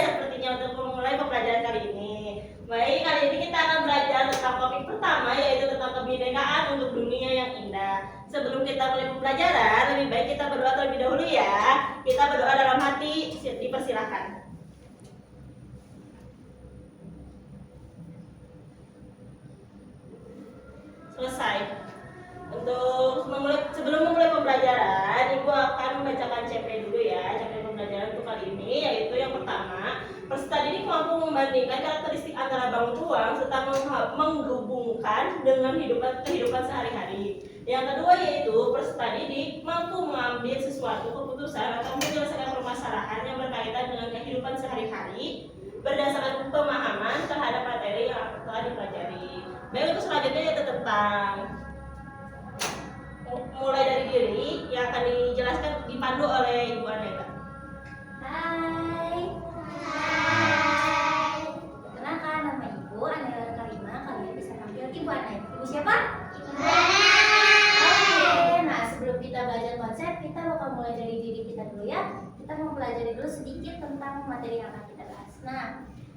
sepertinya untuk memulai pembelajaran kali ini. Baik, kali ini kita akan belajar tentang topik pertama, yaitu tentang kebinekaan untuk dunia yang indah. Sebelum kita mulai pembelajaran, lebih baik kita berdoa terlebih dahulu ya. Kita berdoa dalam hati, dipersilahkan. Selesai. Sebelum memulai pembelajaran, Ibu akan membacakan CP dulu ya. CP pembelajaran untuk kali ini yaitu yang pertama, peserta didik mampu membandingkan karakteristik antara bank tuang serta menghubungkan dengan kehidupan sehari-hari. Yang kedua yaitu peserta didik mampu mengambil sesuatu keputusan atau menyelesaikan permasalahan yang berkaitan dengan kehidupan sehari-hari berdasarkan pemahaman terhadap materi yang telah dipelajari. Baik, untuk selanjutnya yaitu tentang mulai dari diri yang akan dijelaskan dipandu oleh Ibu Aneta. Hai. Perkenalkan, nama Ibu Aneta Karima. Kalian bisa panggil Ibu Aneta. Ibu siapa? Ibu Oke, nah sebelum kita belajar konsep, kita bakal mulai dari diri kita dulu ya. Kita mau pelajari dulu sedikit tentang materi yang akan kita bahas. Nah,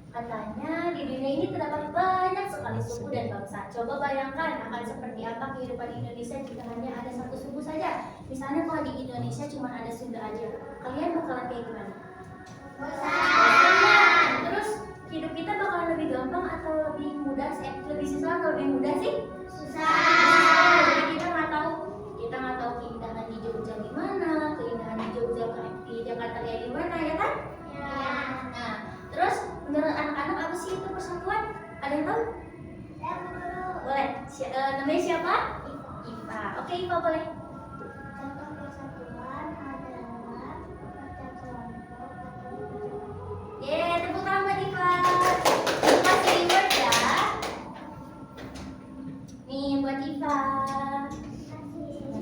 katanya di dunia ini terdapat banyak sekali suku dan bangsa. Coba bayangkan akan seperti apa kehidupan Indonesia jika hanya ada satu suku saja. Misalnya kalau di Indonesia cuma ada Sunda aja, kalian bakalan kayak gimana? Bosan. Terus hidup kita bakalan lebih gampang atau lebih mudah? Lebih susah atau lebih mudah sih? Susah. Jadi kita nggak tahu keindahan di Jogja gimana, keindahan di Jogja di Jakarta kayak gimana ya kan? Ya. Nah, terus menurut anak-anak apa sih itu persatuan? Ada yang tahu? Saya dulu. Boleh. Namanya siapa? Iva. Oke, Iva boleh. Contoh persatuan adalah pecah kelompok atau Tepuk tangan buat Iva. Kasih reward ya. Nih buat Iva.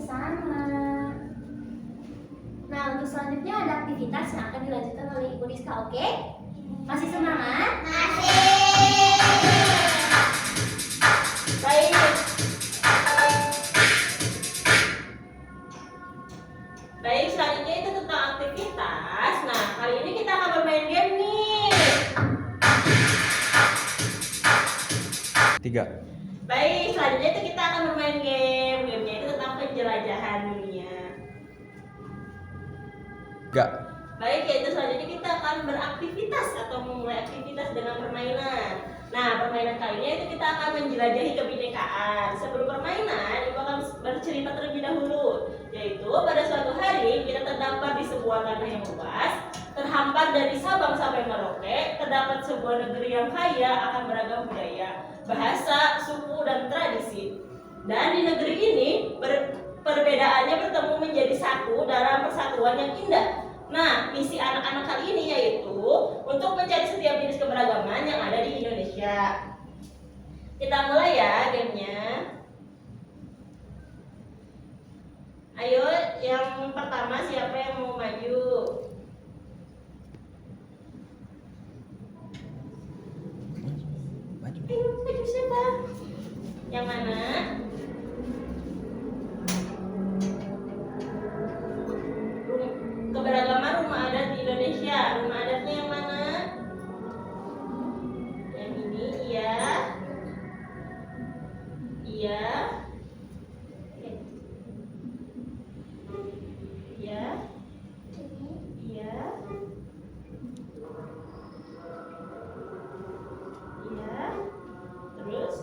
Sama-sama. Nah, untuk selanjutnya ada aktivitas yang akan dilanjutkan oleh Ibu Rizka, oke? Masih semangat? Baik. Baik, selanjutnya itu tentang aktivitas. Nah, kali ini kita akan bermain game nih. 3. Baik, selanjutnya itu kita akan bermain game. Gamenya itu tentang penjelajahan dunia. 3. Baik, yaitu selanjutnya kita akan beraktivitas atau memulai aktivitas dengan permainan. Nah, permainan kali ini itu kita akan menjelajahi kebinekaan. Sebelum permainan, Ibu akan bercerita terlebih dahulu. Yaitu pada suatu hari kita terdampar di sebuah tanah yang luas, terhampar dari Sabang sampai Merauke, terdapat sebuah negeri yang kaya akan beragam budaya, bahasa, suku, dan tradisi. Dan di negeri ini perbedaannya bertemu menjadi satu dalam persatuan yang indah. Nah, misi anak-anak kali ini yaitu untuk mencari setiap jenis keberagaman yang ada di Indonesia. Kita mulai ya gamenya. Ayo, yang pertama siapa yang mau maju? Ayo, maju siapa? Yang mana? Keberagaman rumah adat di Indonesia. Rumah adatnya yang mana? Yang ini, iya. Iya. Iya. Iya. Iya. Terus?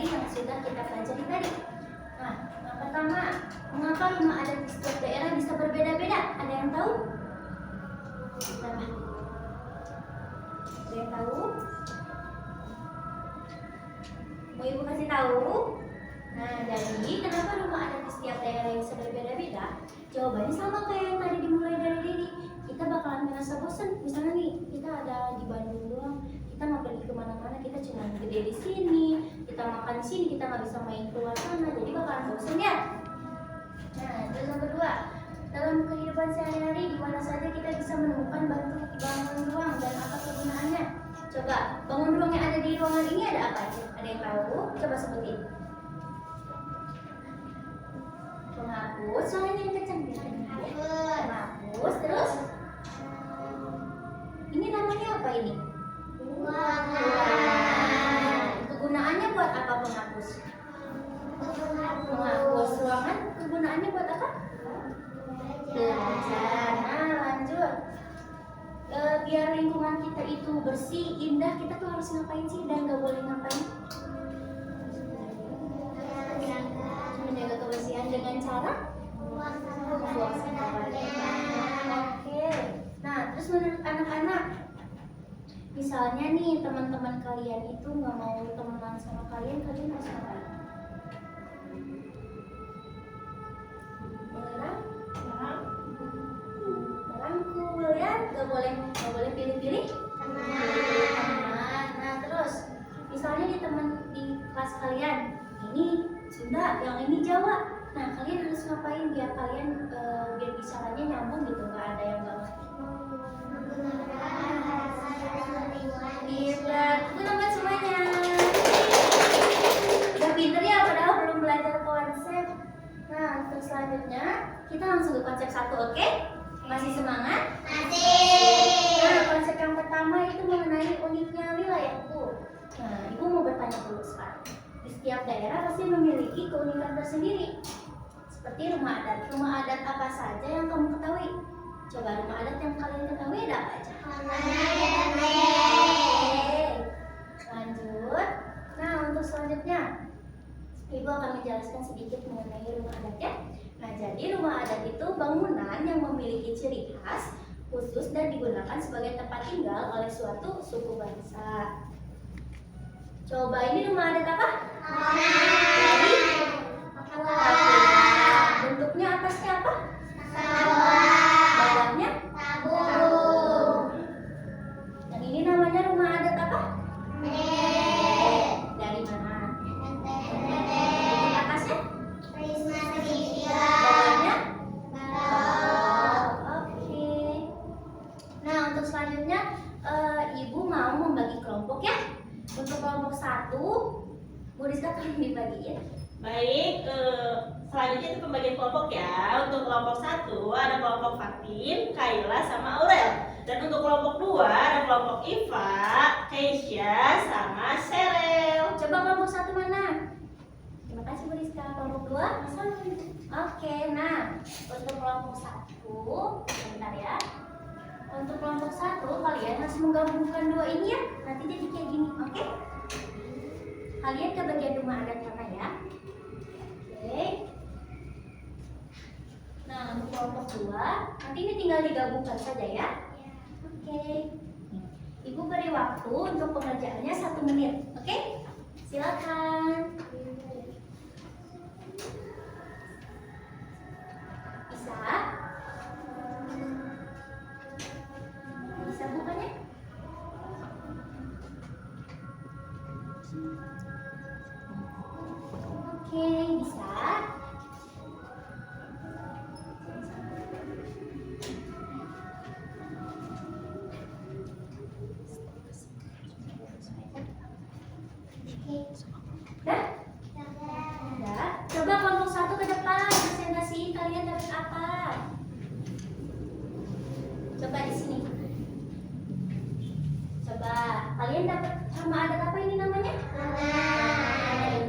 sehari-hari yang sudah kita pelajari tadi. Nah, yang pertama, mengapa rumah adat di setiap daerah bisa berbeda-beda? Ada yang tahu? Kenapa? Ada yang tahu? Mau ibu kasih tahu? Nah, jadi kenapa rumah adat di setiap daerah bisa berbeda-beda? Jawabannya sama kayak yang tadi dimulai dari diri. Kita bakalan merasa bosan. Misalnya nih, kita ada di Bandung doang, kita mau pergi kemana-mana, kita cuma gede di sini, kita makan di sini, kita nggak bisa main keluar sana, jadi bakalan bosan ya. Nah, terus yang kedua, dalam kehidupan sehari-hari di mana saja kita bisa menemukan bangun ruang dan apa kegunaannya. Coba, bangun ruang yang ada di ruangan ini ada apa aja? Ada yang tahu? Coba sebutin. Penghapus, soalnya yang kencang biar penghapus, terus ini namanya apa ini? Kegunaannya buat apa penghapus? Penghapus ruangan, kegunaannya buat apa? Belajar. Nah, lanjut. Biar lingkungan kita itu bersih, indah, kita tuh harus ngapain sih dan gak boleh ngapain? Menjaga kebersihan dengan cara membuang sampah. Oke. Nah, terus menurut anak-anak, misalnya nih teman-teman kalian itu nggak mau temenan sama kalian harus ngapain? Merangkul ya, nggak boleh pilih-pilih teman. Nah, terus misalnya di kelas kalian ini Sunda, yang ini Jawa. Nah, kalian harus ngapain biar kalian biar bicaranya nyambung gitu, nggak ada yang nggak ngerti. Pinter, teman-teman semuanya. Udah pinter ya, padahal belum belajar konsep. Nah, terus selanjutnya kita langsung ke konsep 1, oke? Masih semangat? Masih. Nah, konsep yang pertama itu mengenai uniknya wilayahku. Nah, ibu mau bertanya dulu sekarang. Di setiap daerah pasti memiliki keunikan tersendiri. Seperti rumah adat. Rumah adat apa saja yang kamu ketahui? Coba rumah adat yang kalian ketahui ada apa aja? Lanjut. Nah, untuk selanjutnya ibu akan menjelaskan sedikit mengenai rumah adat ya. Nah, jadi rumah adat itu bangunan yang memiliki ciri khas khusus dan digunakan sebagai tempat tinggal oleh suatu suku bangsa. Coba ini rumah adat apa? Dari bentuknya atasnya apa? Bawahnya? Dan ini namanya rumah adat apa? Dari mana? Bentuk atasnya? Bawahnya? Oke. Nah, untuk selanjutnya ibu mau membagi kelompok ya. Untuk kelompok 1, Bu Rizka tolong dibagiin. Baik, selanjutnya itu pembagian kelompok ya. Untuk kelompok 1 ada kelompok Fatin, Kaila, sama Aurel. Dan untuk kelompok 2 ada kelompok Iva, Keisha, sama Serel. Coba kelompok 1 mana? Terima kasih Bu Rizka. Kelompok 2? Oke, nah untuk kelompok 1, sebentar ya. Untuk kelompok 1 kalian harus menggabungkan 2 ini ya. Nanti jadi kayak gini, oke? Kalian ke bagian rumah adat mana ya? Oke. Nah, untuk kelompok 2, nanti ini tinggal digabungkan saja ya. Oke. Ibu beri waktu untuk pengerjaannya 1 menit, oke? Silakan. Bisa? Bisa bukanya? Oke, bisa. Dah? Udah. Coba kelompok 1 ke depan, presentasiin kalian dapat apa. Coba di sini. Coba, kalian dapat rumah adat apa ini namanya?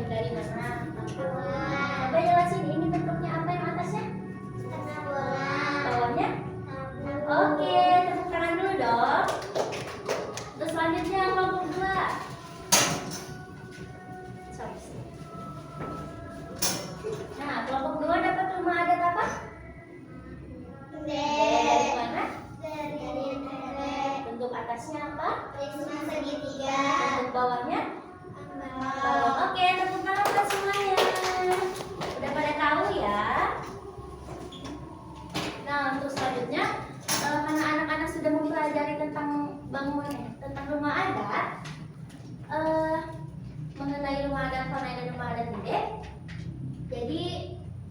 Dari mana? Coba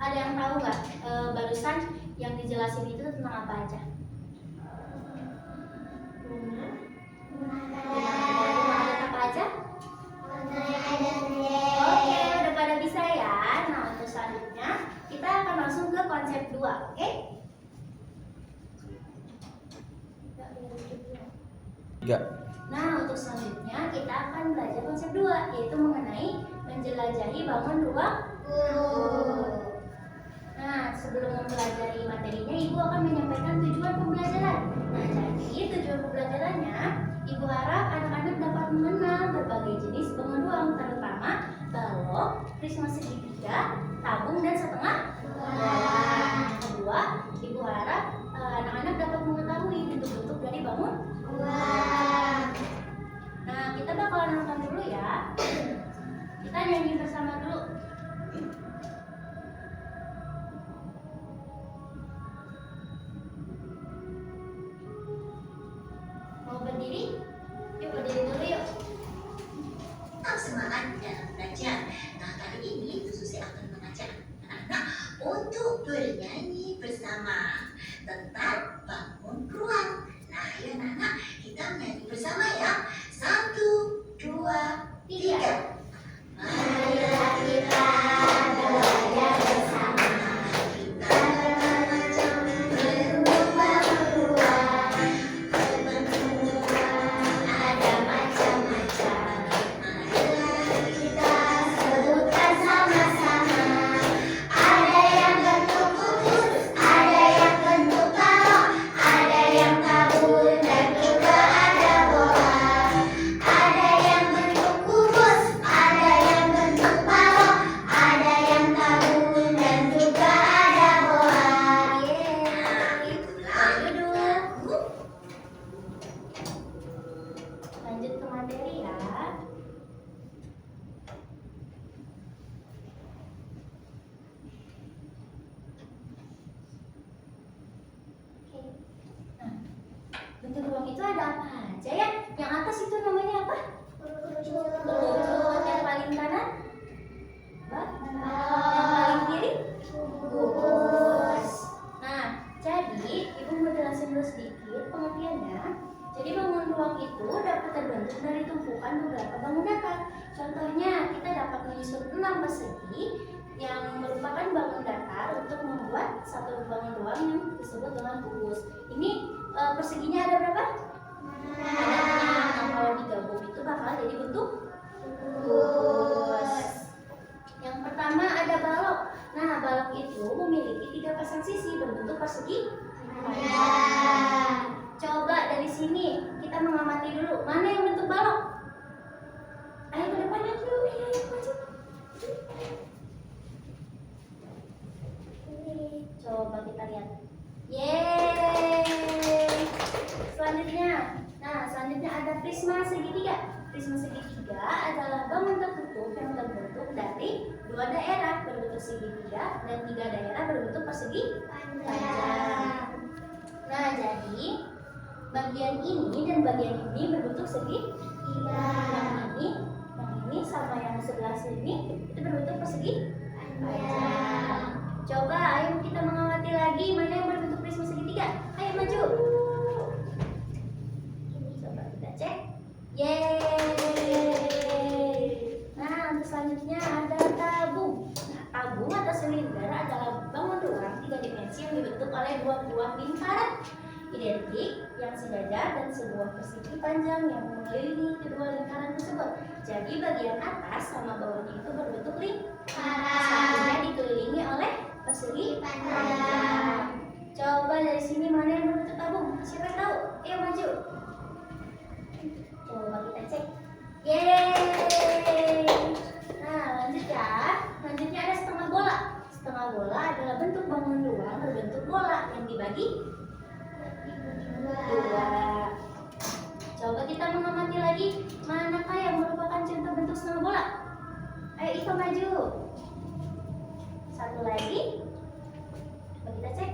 Ada yang tahu nggak barusan yang dijelasin itu tentang apa aja? Rumah adat apa aja? Oke, udah pada bisa ya. Nah, untuk selanjutnya kita akan langsung ke konsep 2, oke? Tiga. Nah, untuk selanjutnya kita akan belajar konsep 2, yaitu mengenai menjelajahi bangun ruang guru. Nah, sebelum mempelajari materinya, Ibu akan menyampaikan tujuan pembelajaran. Nah, jadi tujuan pembelajarannya, Ibu harap anak-anak dapat mengenal berbagai jenis bangun ruang, terutama balok, prisma segitiga, tabung, dan setengah bola. Kedua, Ibu harap anak-anak dapat mengetahui bentuk-bentuk dari bangun ruang. Nah, kita bakalan nonton dulu ya. Kita nyanyi bersama dulu. Mau berdiri? Yuk berdiri dulu yuk. Tetap semangat dalam belajar. Nah, kali ini Bu Susi akan mengajak anak-anak untuk bernyanyi bersama tentang bangun ruang. Nah, ayo anak-anak, kita menyanyi bersama ya. 1, 2, 3. Marilah kita belajar bersama. Kita belajar bentuk bangun ruang. Bentuk ruang ada macam-macam. Marilah kita sebutkan sama-sama. Ada yang bentuk kubus, ada yang bentuk balok, ada yang tabung dan juga ada bola. Ada yang bentuk kubus, ada yang bentuk balok, ada yang tabung dan juga ada bola. Yeay. Duduk. Lanjut ke materi ya. Oke. Nah, bentuk ruang itu ada apa aja ya? Yang atas itu namanya apa? Kerucut. Yang paling kanan? Apa? Yang paling kiri? Kubus. Nah, jadi Ibu mau jelasin dulu sedikit pengertiannya. Jadi bangun ruang itu dapat terbentuk dari tumpukan beberapa bangun datar. Contohnya, kita dapat menyusun 6 persegi yang merupakan bangun datar untuk membuat satu bangun ruang yang disebut dengan kubus. Ini perseginya ada berapa? Ada 6. Nah, kalau digabung itu bakal jadi bentuk kubus. Yang pertama ada balok. Nah, balok itu memiliki 3 pasang sisi berbentuk persegi panjang. Coba dari sini kita mengamati dulu mana yang bentuk balok. Ayo ke depan aja dulu. Ayo maju. Coba kita lihat. Yeay. Selanjutnya, selanjutnya ada prisma segitiga. Prisma segitiga adalah bangun tertutup yang terbentuk dari 2 daerah berbentuk segitiga dan 3 daerah berbentuk persegi panjang. Nah, jadi bagian ini dan bagian ini berbentuk segitiga. Yang ini sama yang sebelah sini itu berbentuk persegi panjang. Coba ayo kita mengamati lagi mana yang berbentuk prisma segitiga. Ayo maju. Coba kita cek. Yeay. Nah, untuk selanjutnya ada tabung. Nah, tabung atau silinder adalah bangun ruang 3 dimensi yang dibentuk oleh 2 buah lingkaran identik yang sejajar dan sebuah persegi panjang yang mengelilingi kedua lingkaran tersebut. Jadi bagian atas sama bawahnya itu berbentuk lingkaran. Satunya dikelilingi oleh persegi panjang. Coba dari sini mana yang berbentuk tabung? Siapa yang tahu? Ayo maju. Coba kita cek. Yeay. Nah, lanjut ya. Selanjutnya ada setengah bola. Setengah bola adalah bentuk bangun ruang berbentuk bola yang dibagi 2. Coba kita mengamati lagi manakah yang merupakan contoh bentuk setengah bola. Ayo Iva maju. Satu lagi. Coba kita cek.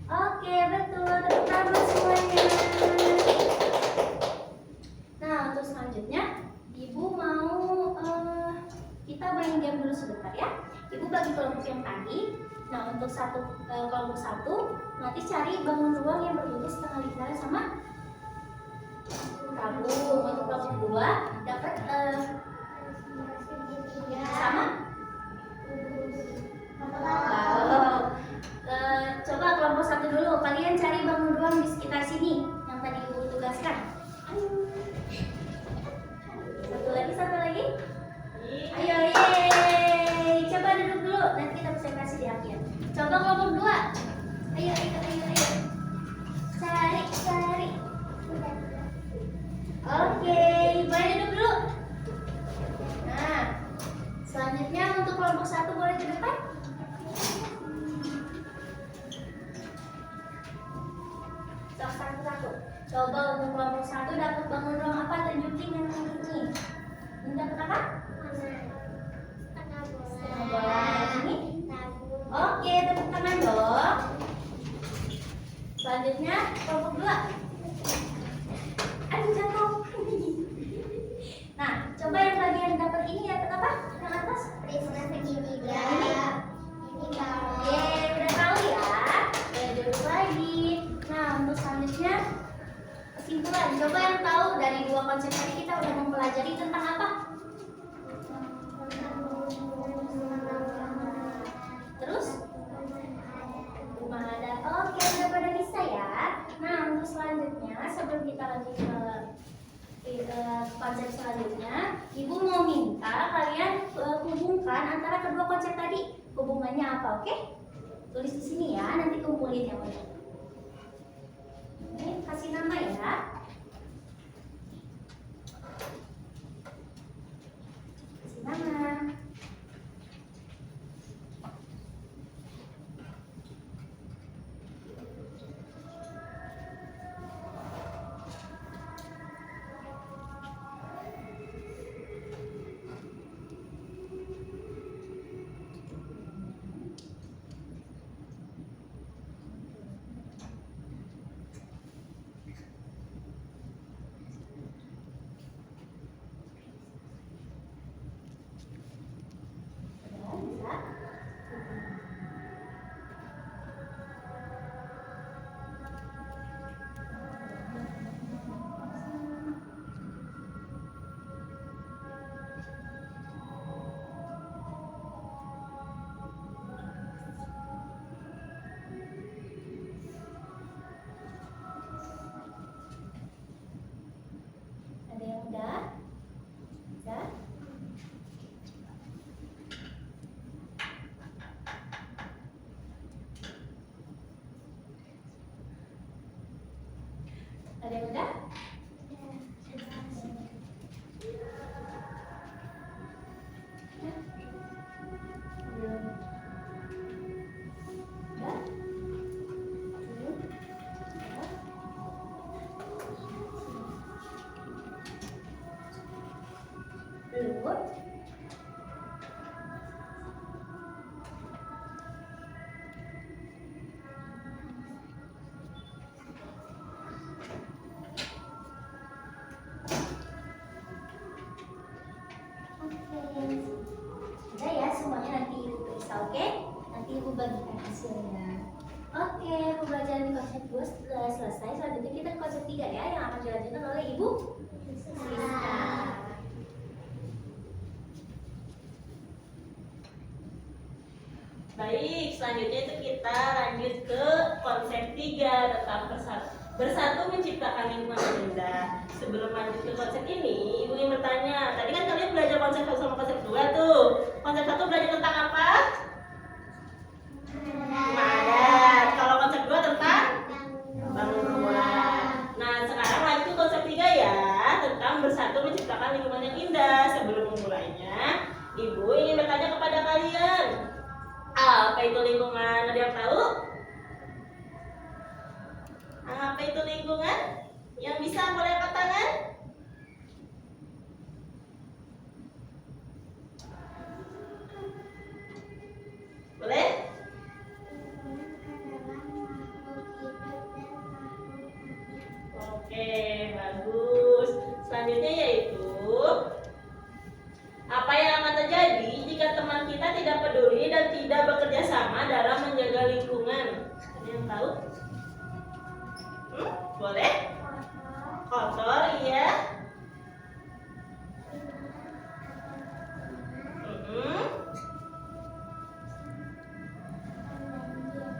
Oke, betul. Tepuk tangan semuanya. Nah, untuk selanjutnya Ibu mau kita main main game dulu sebentar ya. Ibu bagi kelompok yang tadi. Nah, untuk kelompok 1 nanti cari bangun ruang yang berbentuk setengah lingkaran sama tabung. Untuk kelompok 2 dapat sama. Wow. Coba kelompok 1 dulu. Kalian cari bangun ruang di sekitar sini yang tadi ibu tugaskan. Satu lagi. Ayo, yeay. Coba duduk dulu. Nanti kita presentasi di akhir. Coba kelompok 2. Ayo. Cari. Oke, boleh duduk dulu. Nah, selanjutnya untuk kelompok 1 boleh ke depan. Satu. Coba untuk kelompok 1 dapat bangun ruang apa? Tunjukin yang ini. Ini dapat apa? Setengah bola. Ini? Oke, tepuk tangan dong. Selanjutnya kelompok 2. Aduh, jatuh. Nah, coba yang bagian dapat ini dapat apa? Yang atas? Prisma segitiga. Yang ini? Ini kalau Yeay, udah tahu ya. Udah duduk lagi. Nah, untuk selanjutnya kesimpulan. Coba yang tahu dari 2 konsep tadi kita udah mempelajari tentang apa? Terus? Rumah adat. Oke, udah pada bisa ya. Nah, untuk selanjutnya sebelum kita lanjut ke konsep selanjutnya, Ibu mau minta kalian hubungkan antara kedua konsep tadi. Hubungannya apa, oke? Tulis di sini ya, nanti kumpulin yang udah. Ini kasih nama ya. Kasih nama. Ada yang udah? Udah? Ada yang udah? Belum. Udah? Belum? Udah? Belum? Udah ya semuanya, nanti ibu periksa, oke? Nanti ibu bagikan hasilnya. Oke, pembelajaran di konsep 2 sudah selesai. Selanjutnya kita ke konsep 3 ya, yang akan dilanjutkan oleh Ibu Siska. Baik, selanjutnya itu kita lanjut ke konsep 3 tentang bersatu menciptakan lingkungan yang indah. Sebelum lanjut ke konsep ini, Ibu ingin bertanya, tadi kan kalian belajar konsep 1 sama konsep 2 tuh. Konsep 1 belajar tentang apa? Rumah adat. Kalau konsep 2 tentang bangun ruang. Nah, sekarang lanjut ke konsep 3 ya, tentang bersatu menciptakan lingkungan yang indah. Sebelum memulainya, Ibu ingin bertanya kepada kalian, apa itu lingkungan? Ada yang tahu? Apa itu lingkungan? Yang bisa boleh angkat tangan? Boleh? Oke, bagus. Selanjutnya yaitu apa yang akan terjadi jika Ada yang tahu? Boleh? Kotor, iya.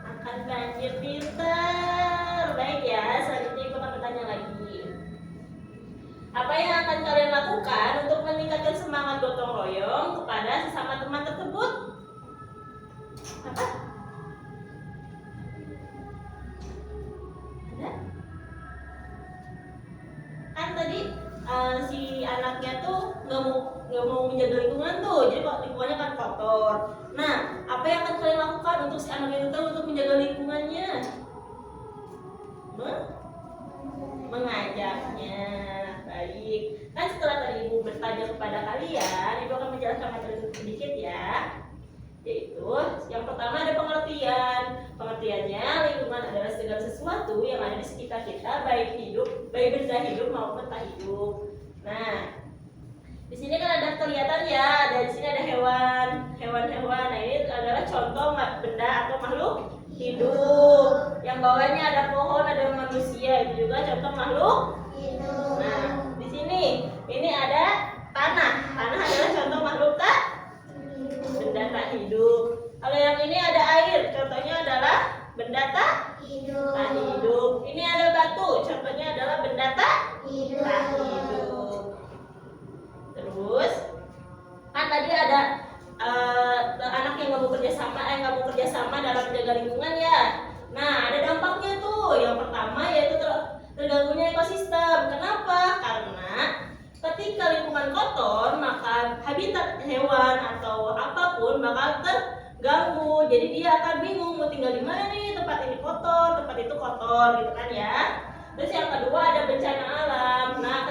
Akan banjir, pintar. Baik ya, selanjutnya ibu akan bertanya lagi. Apa yang akan kalian lakukan untuk meningkatkan semangat gotong royong kepada sesama teman tersebut? Apa? Ada? Kan tadi si anaknya tuh nggak mau menjaga lingkungan tuh, jadi kok lingkungannya kan kotor. Nah, apa yang akan kalian lakukan untuk si anak itu untuk menjaga lingkungannya? Mengajaknya. Baik. Kan setelah tadi ibu bertanya kepada kalian, ibu akan menjelaskan materi sedikit ya. Yaitu yang pertama ada pengertian. Pengertiannya, lingkungan adalah segala sesuatu yang ada di sekitar kita, baik benda hidup maupun tak hidup. Nah, di sini kan ada kelihatan ya, dan di sini ada hewan-hewan. Nah, ini adalah contoh benda atau makhluk hidup. Yang bawahnya ada pohon, ada manusia, itu juga contoh makhluk hidup. Nah, di sini ini ada tanah. Tanah adalah contoh makhluk tak benda tak hidup. Kalau yang ini ada air, contohnya adalah benda tak hidup. Ini ada batu, contohnya adalah benda tak hidup. Terus kan tadi ada anak yang nggak mau kerja sama dalam menjaga lingkungan ya. Nah, ada dampaknya tuh. Yang pertama yaitu terganggunya ekosistem. Kenapa? Karena ketika lingkungan kotor, maka habitat hewan atau apapun bakal terganggu. Jadi dia akan bingung mau tinggal di mana nih, tempat ini kotor, tempat itu kotor, gitu kan ya. Terus yang kedua ada bencana alam. Nah,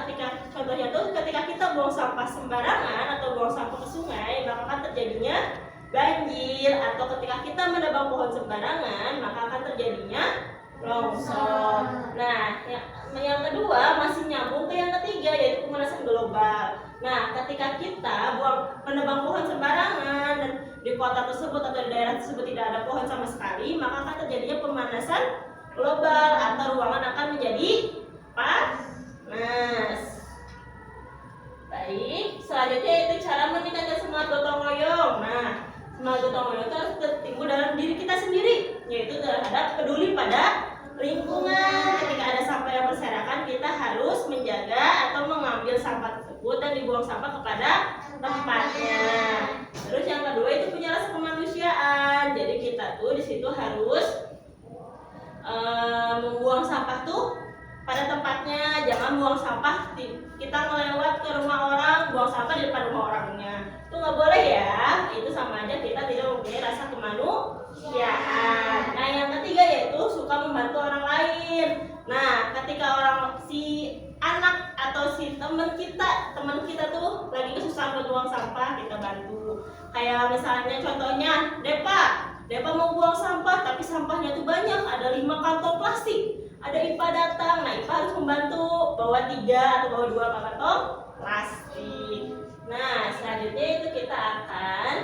contohnya tuh ketika kita buang sampah sembarangan atau buang sampah ke sungai, maka akan terjadinya banjir. Atau ketika kita menebang pohon sembarangan, maka akan terjadinya longsor. Nah, yang kedua masih nyambung ke yang ketiga, yaitu pemanasan global. Nah, ketika kita menebang pohon sembarangan dan di kota tersebut atau di daerah tersebut tidak ada pohon sama sekali, maka akan terjadinya pemanasan global atau ruangan akan menjadi panas. Baik, selanjutnya itu cara meningkatkan semangat gotong royong. Nah, semangat gotong royong itu harus tertimbul dalam diri kita sendiri, yaitu terhadap peduli pada lingkungan. Ketika ada sampah yang berserakan, kita harus menjaga atau mengambil sampah tersebut dan dibuang sampah kepada tempatnya. Terus yang kedua itu punya rasa kemanusiaan. Jadi kita tuh di situ harus membuang sampah tuh pada tempatnya. Jangan buang sampah kita ngelewat ke rumah orang, buang sampah di depan rumah orangnya. Itu nggak boleh ya. Itu sama aja kita tidak mempunyai rasa kemanusiaan. Nah, yang ketiga yaitu suka membantu orang lain. Nah, ketika si anak atau si teman kita tuh lagi kesusahan buat buang sampah, kita bantu. Kayak misalnya contohnya Depa mau buang sampah, tapi sampahnya tuh banyak, ada 5 kantong plastik. Ada IPA datang, nah IPA harus membantu bawa 3 atau bawa 2 kantong plastik. Nah, selanjutnya itu kita akan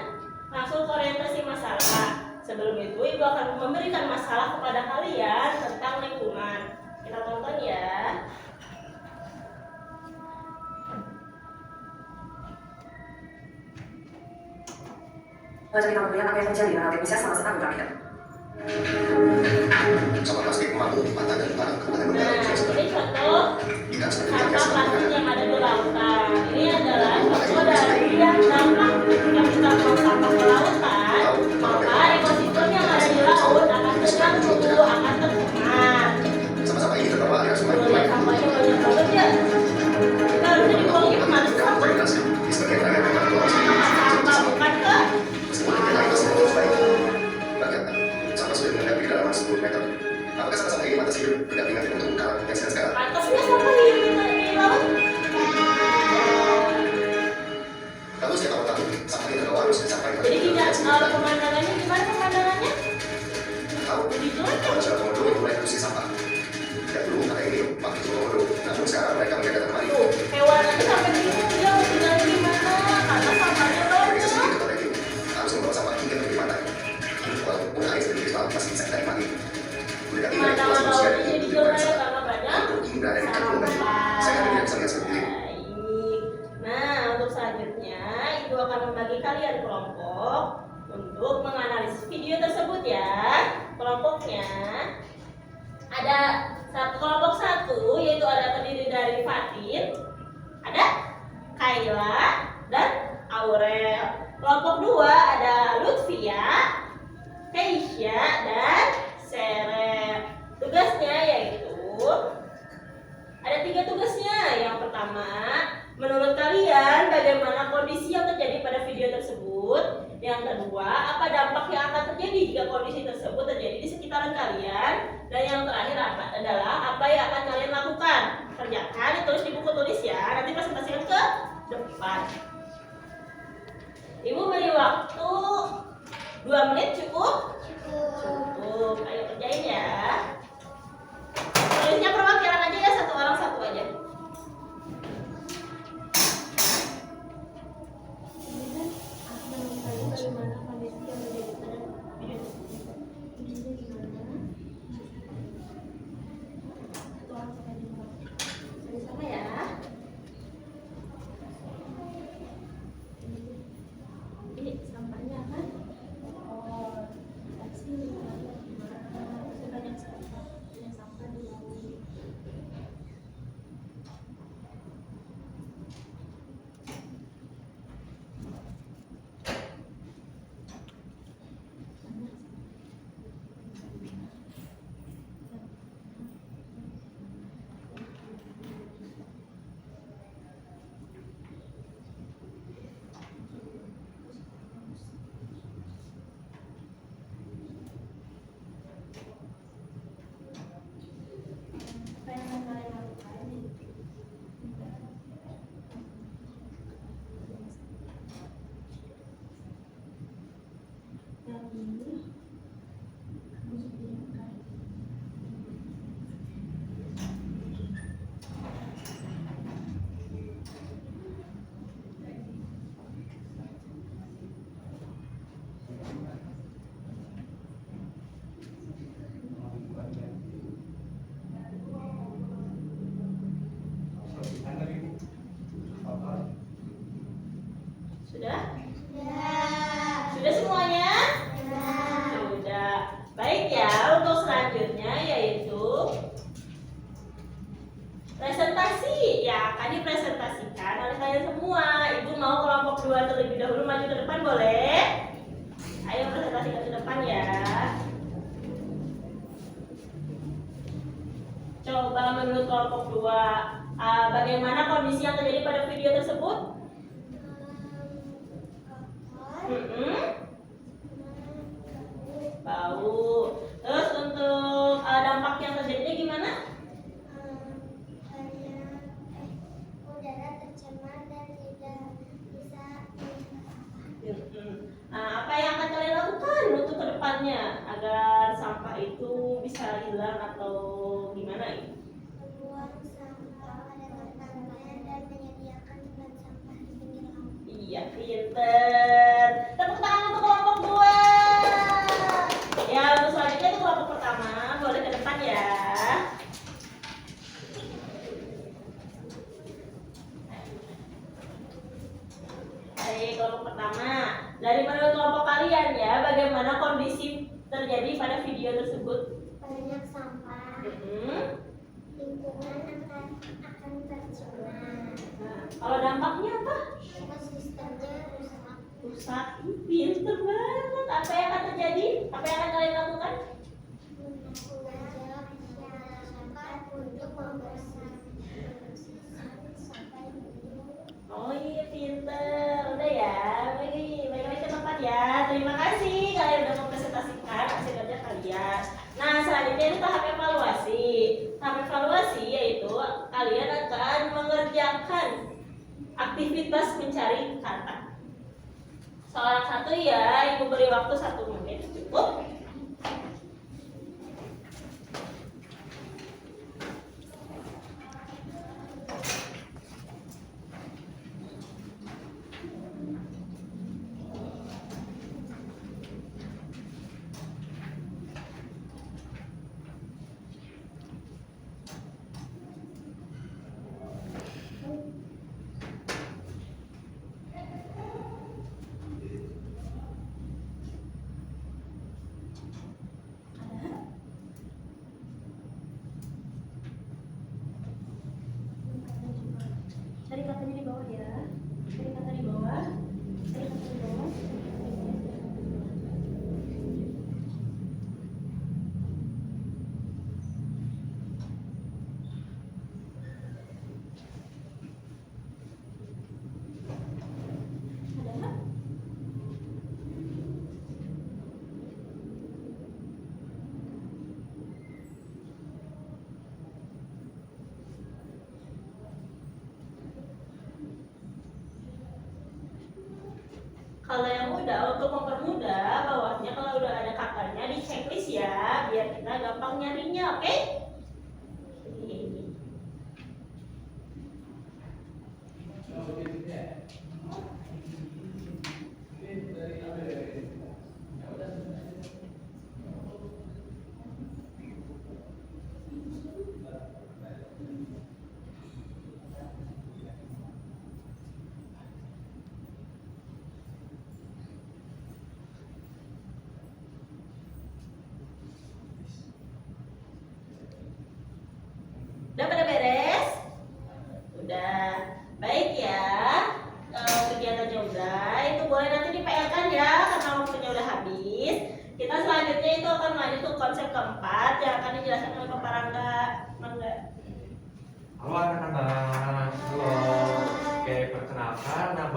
langsung ke orientasi masalah. Sebelum itu, Ibu akan memberikan masalah kepada kalian tentang lingkungan. Kita tonton ya. Boleh cerita kemudian apa yang terjadi dengan aktivitas sama sekali berakhir. Sampah plastik mengandung mata dan barang kepada Nah, ini contoh sampah plastik yang ada di lautan. Ini adalah contoh dari yang dampak ketika kita buang sampah ke lautan, maka ekosistem yang ada di laut akan terganggu, akan tercemar. Sama-sama ini terbawa alias Lihat sampahnya banyak banget ya. Kita harusnya dibuangnya kemana sih sampah? di sebagian area mereka keluar Sampah bukan ke meskipun kita masih terus baik. Bahkan sampah sudah mengendap di kedalaman 10 meter. Apakah sama-sama ini mata hidup berdampingan untuk kalah yang sekarang? pantasnya sampah di laut. Lalu saya tahu sampah ini terbawa harus disampaikan. Jadi tidak pemandangannya gimana pemandangannya? Tahu, Lebih jelek ya? pada saat Komodo mulai produksi sampah. Dan dulu kata ini waktu Komodo, namun sekarang mereka menjaga kembali. Tuh, hewan aja sampai bingung dia mau tinggal di mana karena sampahnya Mereka banyak. sendiri kata ini harus membawa sampah hingga ke pantai. Walaupun air sedikit laut masih bisa kita nikmati. Mendekati dari kelas Mata-mata manusia orang ini jadi lebih jelek pada karena banyak Untuk ini berada di kaki lagi. sampah. Saya tidak bisa lihat seperti ini. Baik. Nah, untuk selanjutnya Ibu akan membagi kalian kelompok untuk menganalisis video tersebut ya. Kelompoknya ada kelompok 1 yaitu ada terdiri dari Fatin, ada Kayla dan Aurel. Kelompok 2 ada Lutfia, Keisha dan Serep. Tugasnya yaitu ada 3 tugasnya. Yang pertama, menurut kalian bagaimana kondisi yang terjadi pada video tersebut? Yang kedua, apa dampak yang akan terjadi jika kondisi tersebut terjadi di sekitaran kalian? Dan yang terakhir adalah apa yang akan kalian lakukan? Kerjakan, ditulis di buku tulis ya. Nanti presentasikan ke depan. Ibu beri waktu 2 menit cukup? Cukup. Ayo kerjain ya. Tulisnya perwakilan aja ya, 1 orang 1 aja. Bagaimana kondisi yang terjadi pada video tersebut? Videonya gimana? Satu orang sampai 5 orang. Sama ya. Ini sampahnya kan? Oh, pasti gimana? Banyak sampah. Yang sampah di laut. Apa yang akan kalian lakukan? Yang ini harus diangkat. Sudah? Sudah semuanya? Sudah. Baik ya, untuk selanjutnya yaitu presentasi. Ya, akan dipresentasikan oleh kalian semua. Ibu mau kelompok 2 terlebih dahulu maju ke depan, boleh? Ayo presentasikan ke depan ya. Coba menurut kelompok 2, bagaimana kondisi yang terjadi pada video tersebut? Bau. Terus untuk dampak yang terjadinya gimana? Udara tercemar dan tidak bisa Apa yang akan kalian lakukan untuk kedepannya agar sampah itu bisa hilang atau gimana ini? membuang sampah pada tempatnya dan menyediakan tempat sampah di pinggir laut. Iya, pinter. Tepuk tangan untuk kelompok 2. Ya, untuk selanjutnya itu kelompok pertama. Boleh ke depan ya. Baik, kelompok pertama. Dari menurut kelompok kalian ya, bagaimana kondisi terjadi pada video tersebut? Banyak sampah, lingkungan akan tercemar, Nah, kalau dampaknya apa? ekosistemnya rusak. Rusak. Pinter banget. Apa yang akan terjadi? Apa yang akan kalian lakukan? Mengajak masyarakat untuk membersihkan sampah itu. Oh iya, pinter. Udah ya, balik ke tempat ya. Terima kasih kalian udah mempresentasikan hasil kerja kalian. Nah, selanjutnya itu tahap evaluasi. Tahap evaluasi yaitu kalian akan mengerjakan aktivitas mencari kata. Seorang satu ya, ibu beri waktu 1 menit cukup. kita gampang nyarinya, oke? Udah pada beres? Udah. Baik ya. Kalau kegiatannya udah, itu boleh nanti di-PR-kan ya karena waktunya udah habis. Kita selanjutnya itu akan lanjut ke konsep keempat yang akan dijelaskan oleh Bapak Rangga. Mangga. Halo anak-anak. Halo. Oke, perkenalkan nama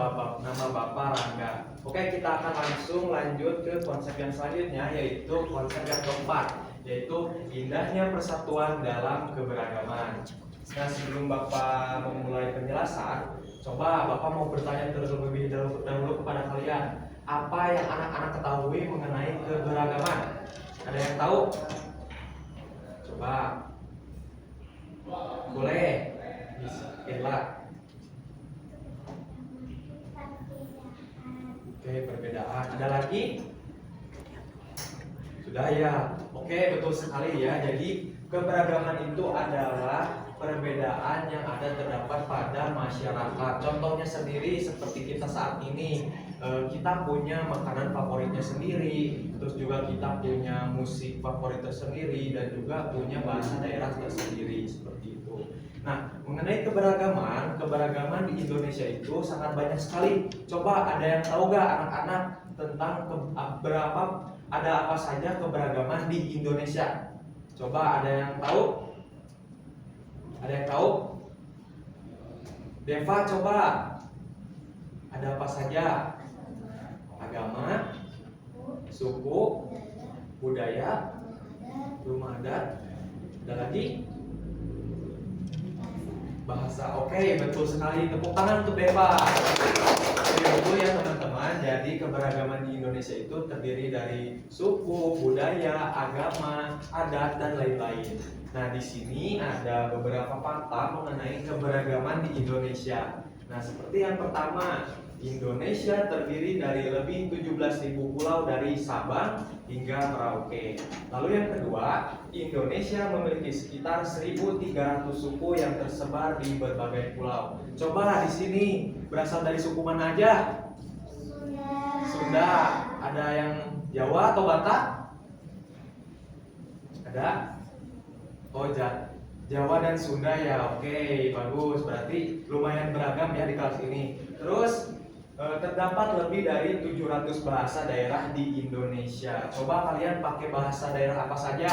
Bapak Rangga. Oke, kita akan langsung lanjut ke konsep yang selanjutnya, yaitu konsep yang keempat, yaitu indahnya persatuan dalam keberagaman. Nah, sebelum Bapak memulai penjelasan, coba Bapak mau bertanya terlebih dahulu kepada kalian, apa yang anak-anak ketahui mengenai keberagaman? Ada yang tahu? Coba. Boleh. Bismillah. Oke, perbedaan. Ada lagi? Sudah ya. Oke, betul sekali ya. Jadi keberagaman itu adalah perbedaan yang terdapat pada masyarakat. Contohnya sendiri seperti kita saat ini, kita punya makanan favoritnya sendiri, terus juga kita punya musik favorit tersendiri, dan juga punya bahasa daerah tersendiri seperti itu. Nah, mengenai keberagaman di Indonesia itu sangat banyak sekali. Coba ada yang tahu gak anak-anak tentang ada apa saja keberagaman di Indonesia? Coba ada yang tahu? Ada yang tahu? Deva, coba. Ada apa saja? Agama, suku, budaya, rumah adat. Ada lagi? Bahasa. Oke, betul sekali. Tepuk tangan untuk Deva. Oke, betul ya teman-teman. Jadi keberagaman di Indonesia itu terdiri dari suku, budaya, agama, adat, dan lain-lain. Nah, di sini ada beberapa fakta mengenai keberagaman di Indonesia. Nah, seperti yang pertama, Indonesia terdiri dari lebih 17.000 pulau dari Sabang hingga Merauke. Lalu yang kedua, Indonesia memiliki sekitar 1.300 suku yang tersebar di berbagai pulau. Coba di sini berasal dari suku mana aja? Sunda. Ada yang Jawa atau Batak? Ada? Oh, Jawa dan Sunda ya. Oke, bagus. Berarti lumayan beragam ya di kelas ini. Terus terdapat lebih dari 700 bahasa daerah di Indonesia. Coba kalian pakai bahasa daerah apa saja?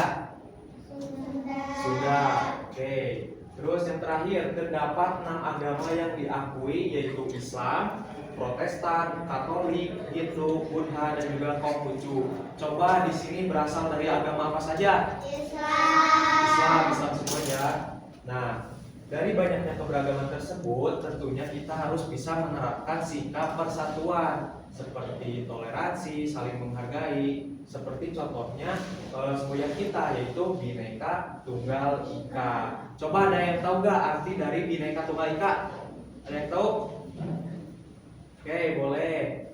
Sunda. Oke. Terus yang terakhir, terdapat 6 agama yang diakui, yaitu Islam, Protestan, Katolik, Hindu, Buddha, dan juga Konghucu. Coba di sini berasal dari agama apa saja? Islam semua ya. Nah, dari banyaknya keberagaman tersebut, tentunya kita harus bisa menerapkan sikap persatuan seperti toleransi, saling menghargai, seperti contohnya semboyan kita, yaitu Bhinneka Tunggal Ika. Coba ada yang tahu gak arti dari Bhinneka Tunggal Ika? Ada yang tahu? Oke, boleh.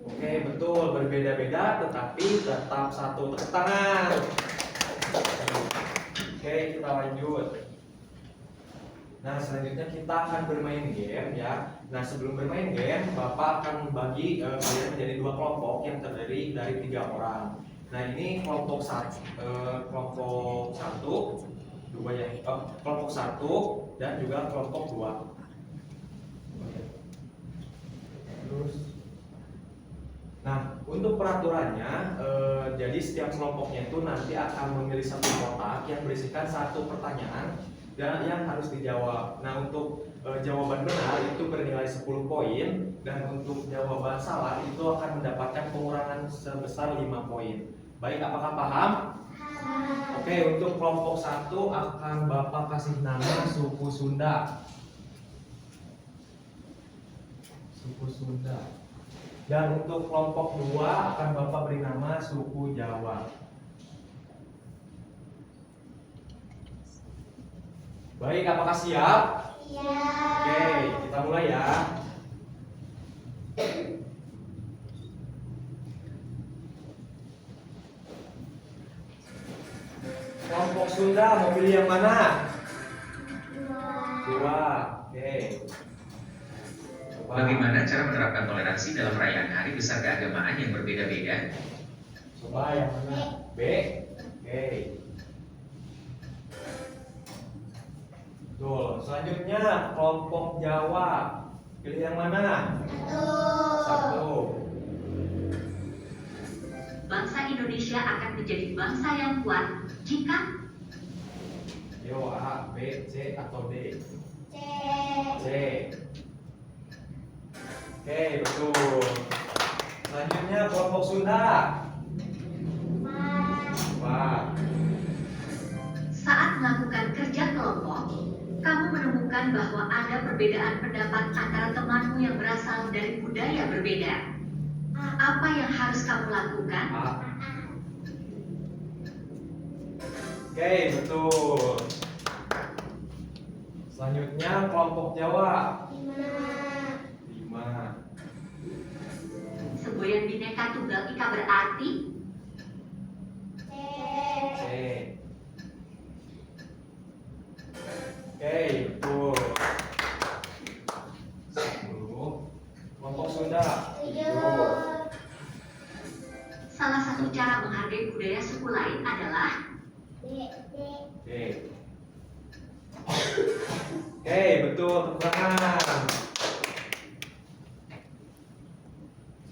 Oke, betul, berbeda-beda tetapi tetap satu. Tepuk tangan. Oke, kita lanjut. Nah, selanjutnya kita akan bermain game ya. Nah, sebelum bermain game, Bapak akan membagi kalian menjadi 2 kelompok yang terdiri dari 3 orang. Nah, ini kelompok 1, kelompok 1 dan juga kelompok 2. Terus, nah, untuk peraturannya, jadi setiap kelompoknya itu nanti akan memilih satu kotak yang berisikan 1 pertanyaan dan yang harus dijawab. Nah, untuk jawaban benar itu bernilai 10 poin, dan untuk jawaban salah itu akan mendapatkan pengurangan sebesar 5 poin. Baik, apakah paham? Oke, untuk kelompok 1 akan Bapak kasih nama suku Sunda. Suku Sunda. Dan untuk kelompok 2 akan Bapak beri nama suku Jawa. Baik, apakah siap? Iya. Oke, kita mulai ya. Kelompok Sunda mau pilih yang mana? 2. Oke. Coba. Bagaimana cara menerapkan toleransi dalam perayaan hari besar keagamaan yang berbeda-beda? Coba yang mana? B. Oke. Betul. Selanjutnya kelompok Jawa. Pilih yang mana? 1. Bangsa Indonesia akan menjadi bangsa yang kuat jika Yo, A, B, C atau D? C. C. Oke, betul. Selanjutnya kelompok Sunda. 4. saat melakukan kerja kelompok, kamu menemukan bahwa ada perbedaan pendapat antara temanmu yang berasal dari budaya berbeda. Apa yang harus kamu lakukan? A. Oke, betul. Selanjutnya kelompok Jawa. 5. Semboyan Bhinneka Tunggal Ika berarti C. Oke, betul. 10. Kelompok Sunda. 7. salah satu cara menghargai budaya suku lain adalah Oke. Oke, betul. Tepuk tangan.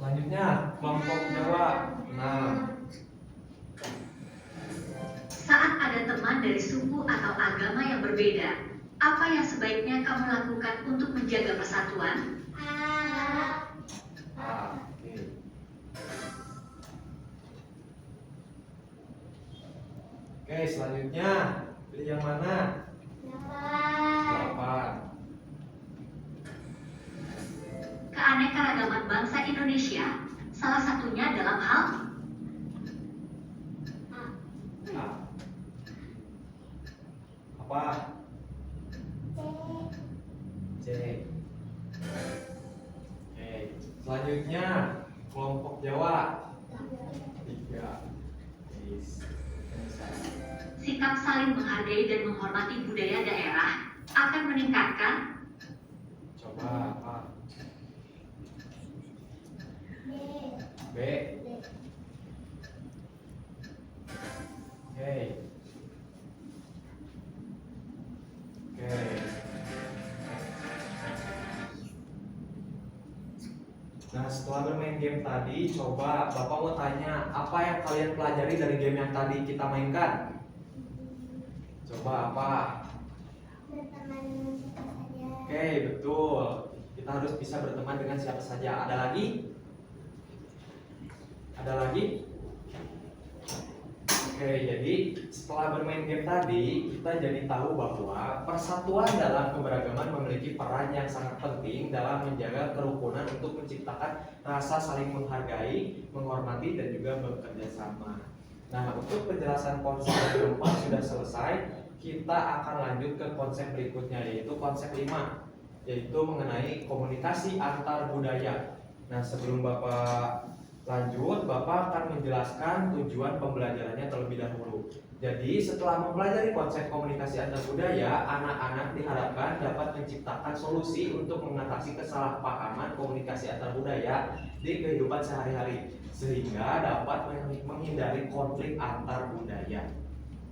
Selanjutnya kelompok Jawa. 6. saat ada teman dari suku atau agama yang berbeda. Apa yang sebaiknya kamu lakukan untuk menjaga persatuan? A. Oke. Oke, selanjutnya pilih yang mana? 8. Keanekaragaman bangsa Indonesia, salah satunya dalam hal A. Apa? C. Oke, selanjutnya kelompok Jawa. 3. sikap saling menghargai dan menghormati budaya daerah akan meningkatkan Coba apa? B. Oke. Oke. Nah, setelah bermain game tadi, coba Bapak mau tanya, apa yang kalian pelajari dari game yang tadi kita mainkan? Coba apa? Berteman dengan siapa saja. Oke, betul. Kita harus bisa berteman dengan siapa saja. Ada lagi? Ada lagi? Oke, jadi setelah bermain game tadi, kita jadi tahu bahwa persatuan dalam keberagaman memiliki peran yang sangat penting dalam menjaga kerukunan untuk menciptakan rasa saling menghargai, menghormati, dan juga bekerja sama. Nah, untuk penjelasan konsep yang keempat sudah selesai, kita akan lanjut ke konsep berikutnya, yaitu konsep 5, yaitu mengenai komunikasi antar budaya. Nah, sebelum Bapak lanjut, Bapak akan menjelaskan tujuan pembelajarannya terlebih dahulu. Jadi, setelah mempelajari konsep komunikasi antar budaya, anak-anak diharapkan dapat menciptakan solusi untuk mengatasi kesalahpahaman komunikasi antar budaya di kehidupan sehari-hari, sehingga dapat menghindari konflik antar budaya.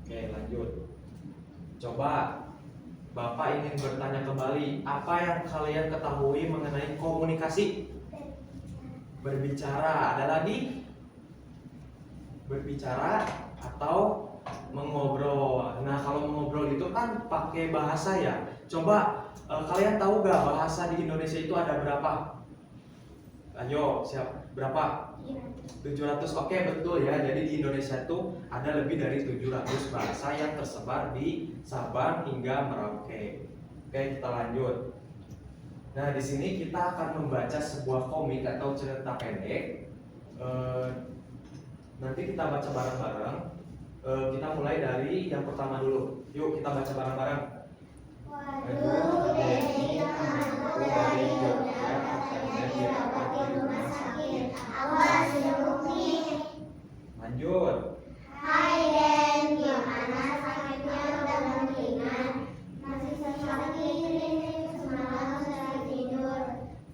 Oke, lanjut. Coba Bapak ingin bertanya kembali, apa yang kalian ketahui mengenai komunikasi? Berbicara, ada lagi? Berbicara atau mengobrol. Nah, kalau mengobrol itu kan pakai bahasa ya. Coba kalian tahu gak bahasa di Indonesia itu ada berapa? Ayo, siap. Berapa? 700. Oke, betul ya. Jadi di Indonesia itu ada lebih dari 700 bahasa yang tersebar di Sabang hingga Merauke. Oke, kita lanjut. Nah, di sini kita akan membaca sebuah komik atau cerita pendek. Nanti kita baca bareng-bareng. Kita mulai dari yang pertama dulu. Yuk kita baca bareng-bareng. Waduh, Denny temanku dari Jogja katanya dirawat di rumah sakit. Awas Umi. Lanjut. Hai Den, gimana sakitnya udah mendingan? Masih sakit ini semalam saya tidur.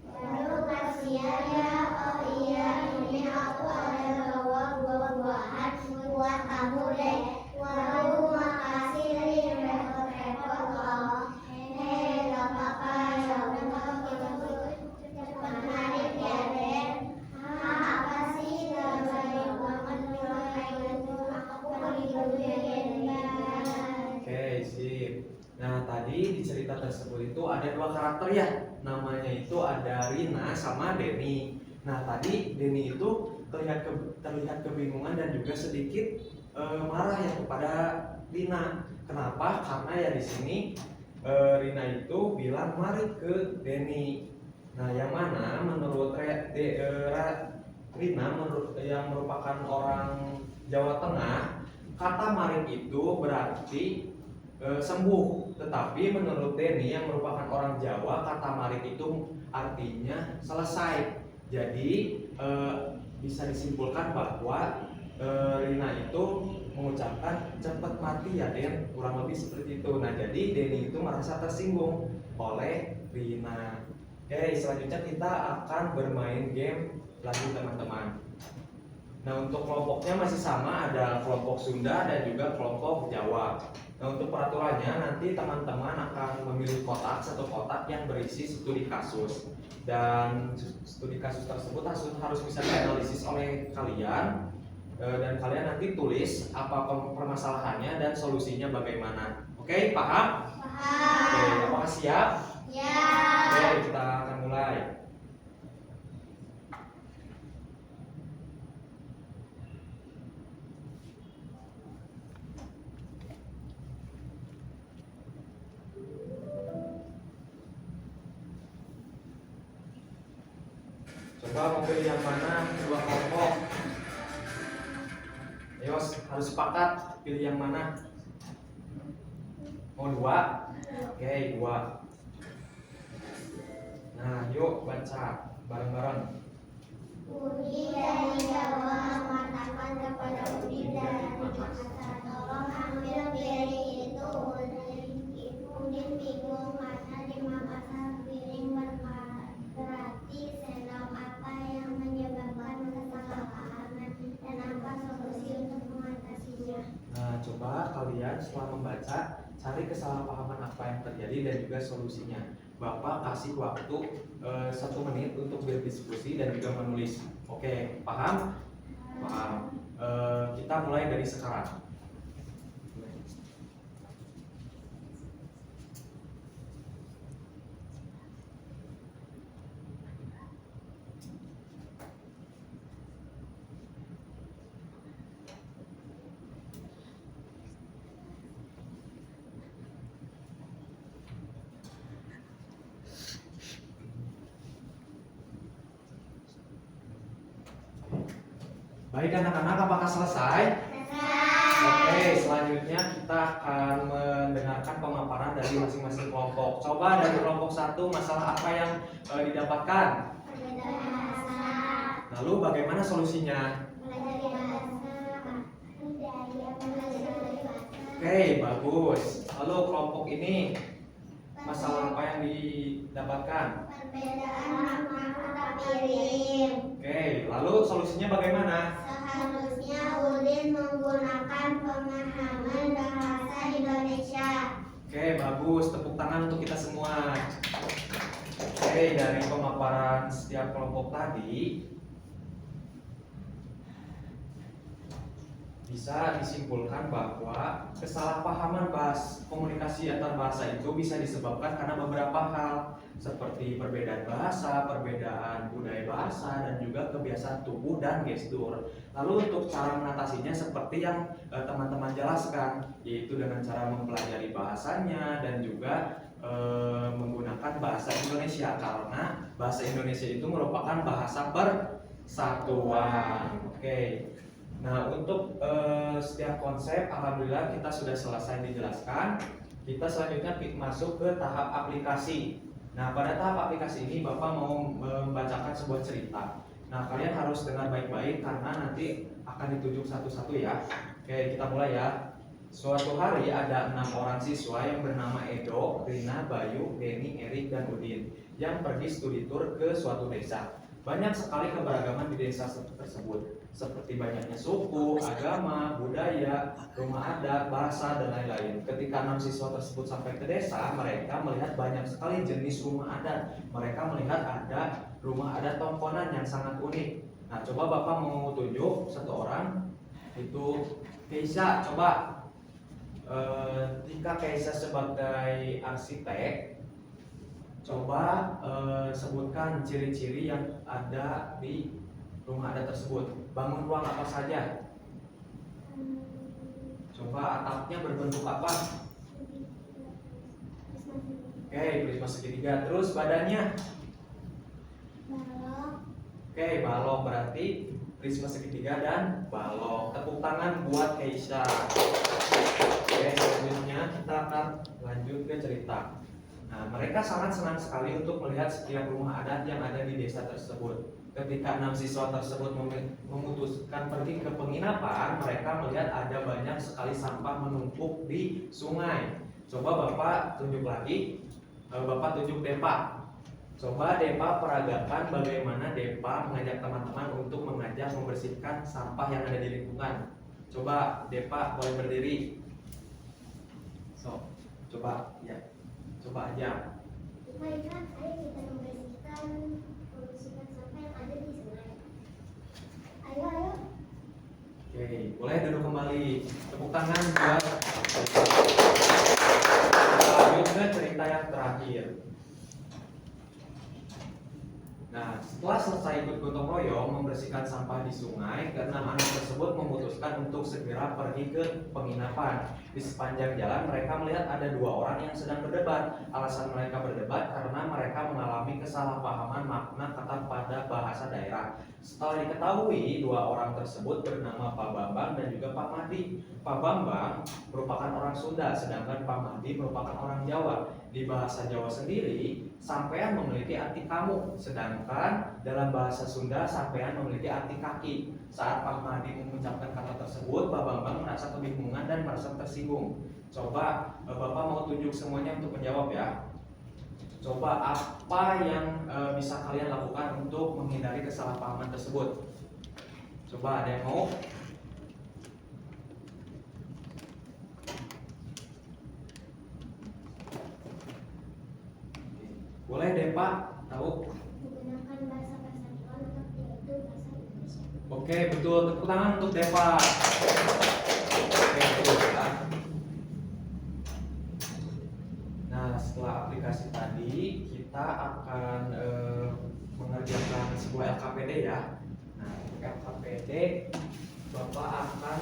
Waduh kasihan ya. Oh iya, ini aku ada bawa buah-buahan buat kamu deh. Waduh makasih nih repot-repot loh. Gak apa-apa ya udah gitu. Cepat narik ya Den. Apa sih gak baik banget kalau kayak gitu. Aku pergi dulu ya Den. Oke, sip. Nah, tadi di cerita tersebut itu ada dua karakter ya. Namanya itu ada Rina sama Denny. Nah, tadi Denny itu terlihat kebingungan dan juga sedikit marah ya kepada Rina. Kenapa? Karena ya di sini Rina itu bilang mari ke Denny. Nah, yang mana menurut Rina yang merupakan orang Jawa Tengah, kata mari itu berarti sembuh. Tetapi menurut Denny yang merupakan orang Jawa, kata mari itu artinya selesai. Jadi bisa disimpulkan bahwa Rina itu mengucapkan cepat mati ya Den, kurang lebih seperti itu. Nah, jadi Denny itu merasa tersinggung oleh Rina. Oke, selanjutnya kita akan bermain game lagi teman-teman. Nah, untuk kelompoknya masih sama, ada kelompok Sunda dan juga kelompok Jawa. Nah, untuk peraturannya nanti teman-teman akan memilih kotak, satu kotak yang berisi studi kasus. Dan studi kasus tersebut harus bisa dianalisis oleh kalian. Dan kalian nanti tulis apa permasalahannya dan solusinya bagaimana. Oke, paham? Oke, apakah siap? Ya. Oke, kita akan mulai. Coba mau pilih yang mana? Dua kelompok. Ayo, harus sepakat pilih yang mana? Mau dua? Oke, dua. Nah, yuk baca bareng-bareng. Budi dari Jawa mengatakan kepada Budi dari Makassar, tolong ambil piring itu. Udin bingung karena di Makassar piring berarti sendok. Apa yang menyebabkan kesalahpahaman dan apa solusi untuk mengatasinya? Nah, coba kalian setelah membaca cari kesalahpahaman apa yang terjadi dan juga solusinya. Bapak kasih waktu 1 menit untuk berdiskusi dan juga menulis. Oke, paham? Paham. Kita mulai dari sekarang. Baik anak-anak, apakah selesai? Oke, selanjutnya kita akan mendengarkan pemaparan dari masing-masing kelompok. Coba dari kelompok 1, masalah apa yang didapatkan? Belajar bahasa. Lalu bagaimana solusinya? Belajar bahasa. Oke, bagus. Lalu kelompok ini, masalah apa yang didapatkan? Perbedaan makna kata piring. Oke, lalu solusinya bagaimana? Seharusnya Udin menggunakan pemahaman bahasa Indonesia. Oke, bagus. Tepuk tangan untuk kita semua. Oke, dari pemaparan setiap kelompok tadi bisa disimpulkan bahwa kesalahpahaman komunikasi antar bahasa itu bisa disebabkan karena beberapa hal seperti perbedaan bahasa, perbedaan budaya bahasa, dan juga kebiasaan tubuh dan gestur. Lalu untuk cara mengatasinya seperti yang teman-teman jelaskan, yaitu dengan cara mempelajari bahasanya dan juga menggunakan bahasa Indonesia karena bahasa Indonesia itu merupakan bahasa persatuan. Oke. Nah, untuk setiap konsep alhamdulillah kita sudah selesai dijelaskan. Kita selanjutnya masuk ke tahap aplikasi. Nah, pada tahap aplikasi ini Bapak mau membacakan sebuah cerita. Nah, kalian harus dengar baik-baik karena nanti akan ditunjuk satu-satu ya. Oke, kita mulai ya. Suatu hari ada 6 orang siswa yang bernama Edo, Rina, Bayu, Denny, Erik, dan Udin yang pergi studi tour ke suatu desa. Banyak sekali keberagaman di desa tersebut, seperti banyaknya suku, agama, budaya, rumah adat, bahasa, dan lain-lain. Ketika 6 siswa tersebut sampai ke desa, mereka melihat banyak sekali jenis rumah adat. Mereka melihat ada rumah adat Tongkonan yang sangat unik. Nah, coba Bapak mau tunjuk satu orang, itu Keisha. Coba jika Keisha sebagai arsitek, coba sebutkan ciri-ciri yang ada di rumah adat tersebut. Bangun ruang apa saja? Coba atapnya berbentuk apa? Oke, prisma segitiga. Terus badannya? Oke, balok berarti prisma segitiga dan balok. Tepuk tangan buat Keisha. Oke, selanjutnya kita akan lanjut ke cerita. Nah, mereka sangat senang sekali untuk melihat setiap rumah adat yang ada di desa tersebut. Ketika 6 siswa tersebut memutuskan pergi ke penginapan, mereka melihat ada banyak sekali sampah menumpuk di sungai. Coba Bapak tunjuk lagi, Bapak tunjuk Depa. Coba Depa peragakan bagaimana Depa mengajak teman-teman untuk mengajak membersihkan sampah yang ada di lingkungan. Coba Depa boleh berdiri. Coba ya. Coba aja. Baiklah, ayo kita membersihkan sampah yang ada di sungai. Ayo. Oke, boleh duduk kembali. Tepuk tangan buat. Lanjut ke cerita yang terakhir. Nah, setelah selesai ikut gotong royong membersihkan sampah di sungai, keenam anak tersebut memutuskan untuk segera pergi ke penginapan. Di sepanjang jalan mereka melihat ada 2 orang yang sedang berdebat. Alasan mereka berdebat karena mereka mengalami kesalahpahaman makna kata pada bahasa daerah. Setelah diketahui 2 orang tersebut bernama Pak Bambang dan juga Pak Mahdi. Pak Bambang merupakan orang Sunda, sedangkan Pak Mahdi merupakan orang Jawa. Di bahasa Jawa sendiri, sampean memiliki arti kamu, sedangkan dalam bahasa Sunda sampean memiliki arti kaki. Saat Pak Mahdi mengucapkan kata tersebut, Pak Bambang merasa kebingungan dan merasa tersinggung. Coba Bapak mau tunjuk semuanya untuk menjawab ya. Coba apa yang bisa kalian lakukan untuk menghindari kesalahpahaman tersebut? Coba ada yang mau? Boleh deh Pak, tahu? Menggunakan bahasa persatuan yaitu bahasa Indonesia. Oke, betul. Tepuk tangan untuk Deva. Oke, betul ya. Nah, setelah aplikasi tadi, kita akan mengerjakan sebuah LKPD ya. Nah, untuk LKPD, Bapak akan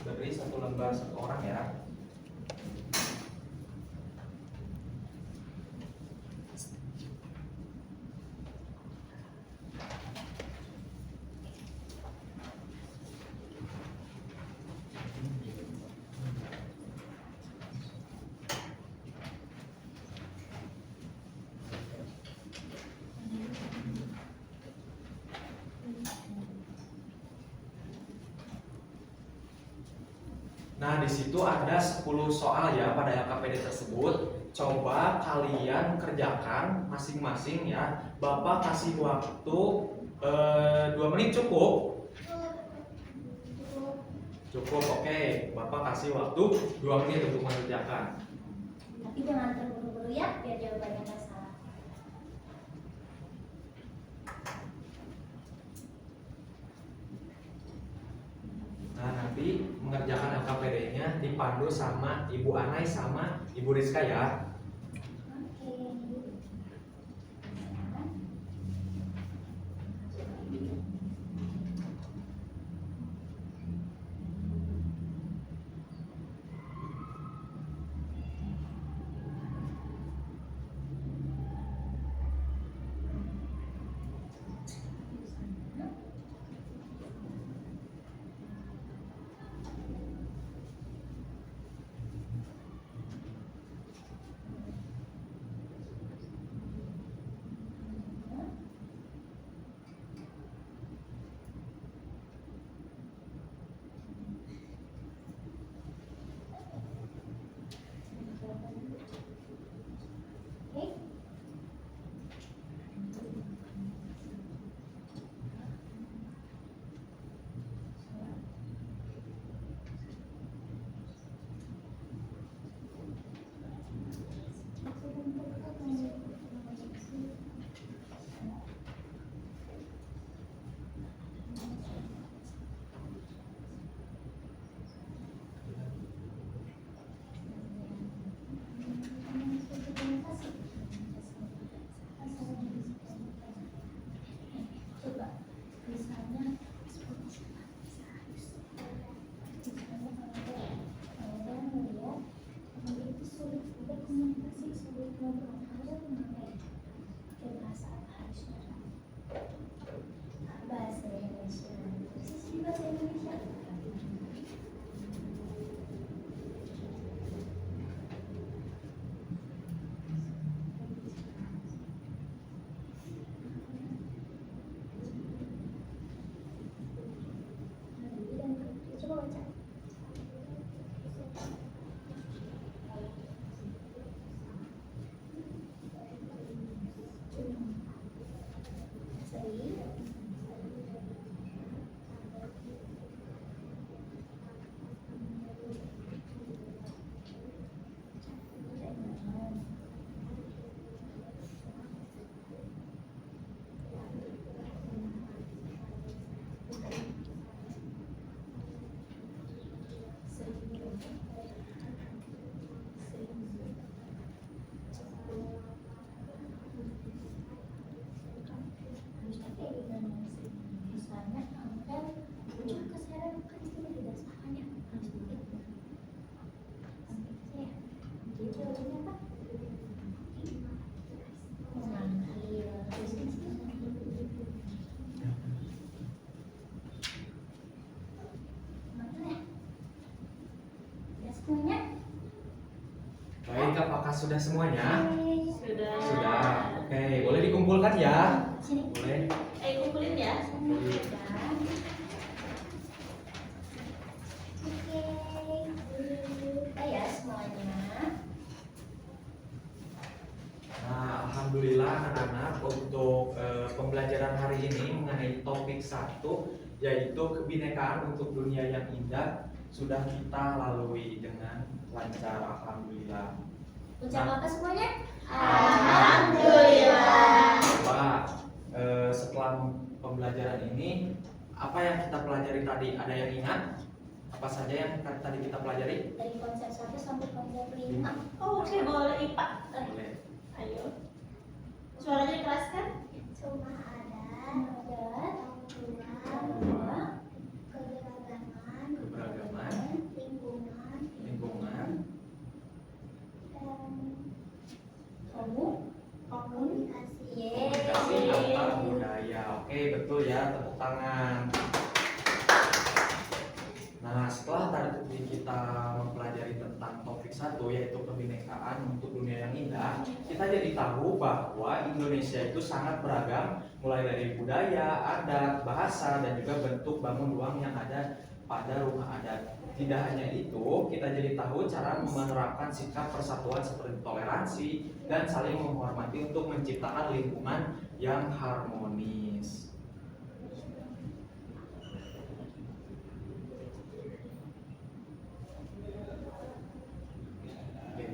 beri 1 lembar 1 orang ya. Nah, di situ ada 10 soal ya pada LKPD tersebut. Coba kalian kerjakan masing-masing ya. Bapak kasih waktu 2 menit cukup? Cukup, oke. Bapak kasih waktu 2 menit untuk mengerjakan. Tapi jangan terburu-buru ya, biar jawabannya nggak salah. Nah, nanti mengerjakan LKPD-nya dipandu sama Ibu Anai sama Ibu Rizka ya. Bahasa Indonesia. Sisi bahasa Indonesia. Coba baca. Seri. Baik, apakah sudah semuanya? Sudah. Sudah. Oke, boleh dikumpulkan ya? Sini. Boleh. Kumpulin ya. Oke. Udah ya semuanya. Nah, alhamdulillah anak-anak untuk pembelajaran hari ini mengenai topik 1 yaitu kebinekaan untuk dunia yang indah sudah kita lalui dengan lancar, alhamdulillah. Ucap apa semuanya? Alhamdulillah. Pak, setelah pembelajaran ini apa yang kita pelajari tadi? Ada yang ingat? Apa saja yang tadi kita pelajari? Dari konsep 1 sampai konsep 5. Oh, oke, boleh IPA. Boleh. Ayo. Suaranya keras kan? Cuma ada Keberagaman, lingkungan, komunikasi. komunikasi antar budaya. Oke, betul ya, tepuk tangan. Nah, setelah tadi kita mempelajari tentang topik 1 yaitu kebinekaan untuk dunia yang indah, kita jadi tahu bahwa Indonesia itu sangat beragam, mulai dari budaya, adat, bahasa, dan juga bentuk bangun ruang yang ada pada rumah adat. Tidak hanya itu, kita jadi tahu cara menerapkan sikap persatuan seperti toleransi dan saling menghormati untuk menciptakan lingkungan yang harmonis. Oke.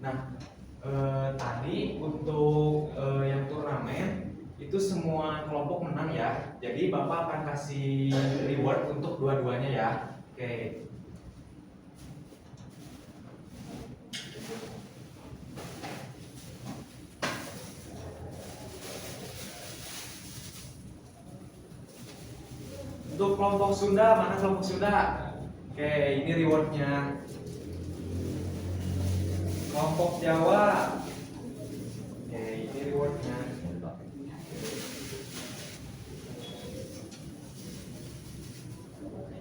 Nah, tadi untuk yang turnamen itu semua kelompok menang ya. Jadi Bapak akan kasih reward untuk dua-duanya ya. Oke. Untuk kelompok Sunda, mana kelompok Sunda? Oke, ini rewardnya. Kelompok Jawa. Oke, ini rewardnya.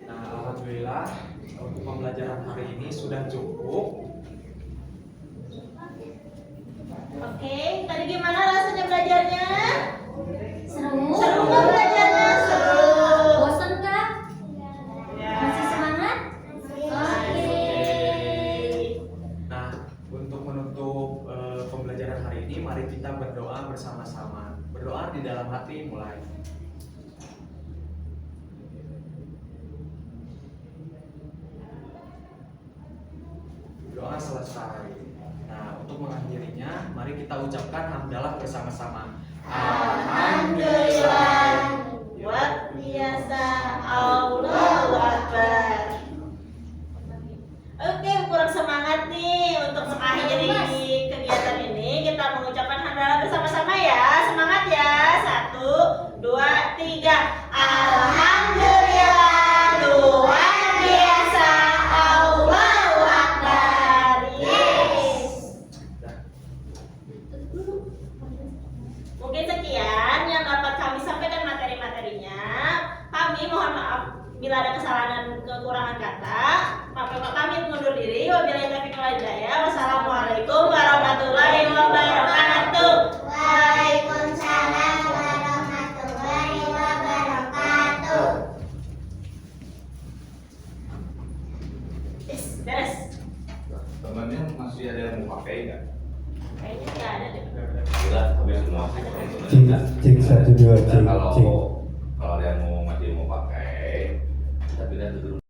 Nah, alhamdulillah untuk pembelajaran hari ini sudah cukup. Oke, tadi gimana rasanya belajarnya? Seru? Seru nggak belajarnya? Seru. Bosan kah? Ya. Masih semangat? Oke. Nah, untuk menutup pembelajaran hari ini, mari kita berdoa bersama-sama. Berdoa di dalam hati mulai. Doa selesai. Nah, untuk mengakhirinya, mari kita ucapkan hamdalah bersama-sama. Alhamdulillah. Luar biasa. Allahu Akbar. Oke, kurang semangat nih untuk mengakhiri kegiatan ini. Kita mengucapkan hamdalah bersama-sama ya. Semangat ya. 1, 2, 3. Alhamdulillah. Bila ada kesalahan kekurangan kata, Bapak pamit mundur diri. Wabillahi taufiq wal hidayah. Wassalamualaikum warahmatullahi wabarakatuh. Waalaikumsalam warahmatullahi wabarakatuh. Beres. Temannya masih ada yang mau pakai nggak? Kayaknya nggak ada deh. Udah, habis semua. Cek 1 2 Dan cek kalau cek. kalau ada yang masih mau pakai, kita pindah dulu.